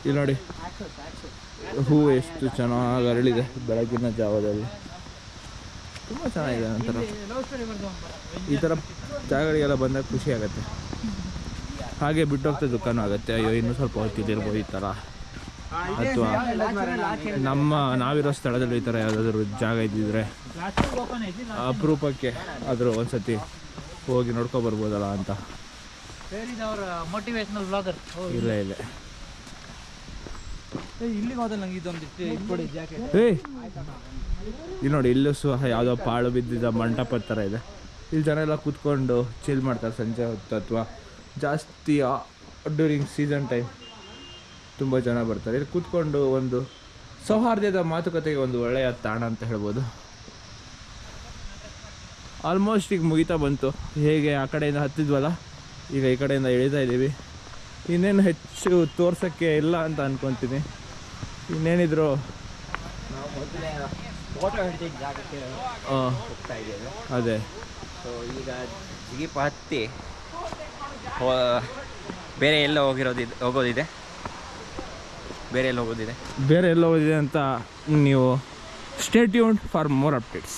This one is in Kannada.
ಇಲ್ಲಿ ನೋಡಿ ಹೂ ಎಷ್ಟು ಚೆನ್ನಾಗಿ ಅರಳಿದೆ ಬೆಳಗಿನ ಜಾವದಲ್ಲಿ, ತುಂಬ ಚೆನ್ನಾಗಿದೆ. ಒಂಥರ ಈ ಥರ ಜಾಗಗಳಿಗೆಲ್ಲ ಬಂದಾಗ ಖುಷಿ ಆಗುತ್ತೆ. ಹಾಗೆ ಬಿಟ್ಟು ಹೋಗ್ತಾ ದುಃಖನೂ ಆಗುತ್ತೆ, ಅಯ್ಯೋ ಇನ್ನೂ ಸ್ವಲ್ಪ ಹೊತ್ತಿದ್ದಿರ್ಬೋದು ಈ ಥರ, ಅಥವಾ ನಾವಿರೋ ಸ್ಥಳದಲ್ಲಿ ಈ ಥರ ಯಾವುದಾದ್ರೂ ಜಾಗ ಇದ್ದಿದ್ರೆ ಅಪರೂಪಕ್ಕೆ ಆದರೂ ಒಂದ್ಸತಿ ಹೋಗಿ ನೋಡ್ಕೊಬರ್ಬೋದಲ್ಲ ಅಂತ. ಇಲ್ಲ ಇಲ್ಲ ಇಲ್ಲಿ ನೋಡಿ, ಇಲ್ಲೂ ಸಹ ಯಾವುದೋ ಪಾಳು ಬಿದ್ದಿದ್ದ ಮಂಟಪದ ಥರ ಇದೆ. ಇಲ್ಲಿ ಜನ ಎಲ್ಲ ಕೂತ್ಕೊಂಡು ಚಿಲ್ ಮಾಡ್ತಾರೆ ಸಂಜೆ ಹೊತ್ತು, ಅಥವಾ ಜಾಸ್ತಿ ಡ್ಯೂರಿಂಗ್ ಸೀಸನ್ ಟೈಮ್ ತುಂಬ ಜನ ಬರ್ತಾರೆ. ಇಲ್ಲಿ ಕೂತ್ಕೊಂಡು ಒಂದು ಸೌಹಾರ್ದದ ಮಾತುಕತೆಗೆ ಒಂದು ಒಳ್ಳೆಯ ತಾಣ ಅಂತ ಹೇಳ್ಬೋದು. ಆಲ್ಮೋಸ್ಟ್ ಈಗ ಮುಗಿತಾ ಬಂತು. ಹೇಗೆ ಆ ಕಡೆಯಿಂದ ಹತ್ತಿದ್ವಲ್ಲ, ಈಗ ಈ ಕಡೆಯಿಂದ ಇಳಿತಾ ಇದ್ದೀವಿ. ಇನ್ನೇನು ಹೆಚ್ಚು ತೋರ್ಸೋಕ್ಕೆ ಇಲ್ಲ ಅಂತ ಅಂದ್ಕೊತೀನಿ. ಇನ್ನೇನಿದ್ರು ನಾವು ಮೊದಲೇ ಫೋಟೋ ಹಿಡಿದಿದ್ದ ಜಾಗಕ್ಕೆ ಹೋಗ್ತಾ ಇದ್ದೇವೆ. ಅದೇ, ಸೊ ಈಗ ಜಿಗಿಪ್ ಹತ್ತಿ ಬೇರೆ ಎಲ್ಲ ಹೋಗೋದಿದೆ. ಬೇರೆ ಎಲ್ಲ ಹೋಗೋದಿದೆ ಅಂತ ನೀವು stay tuned for more updates.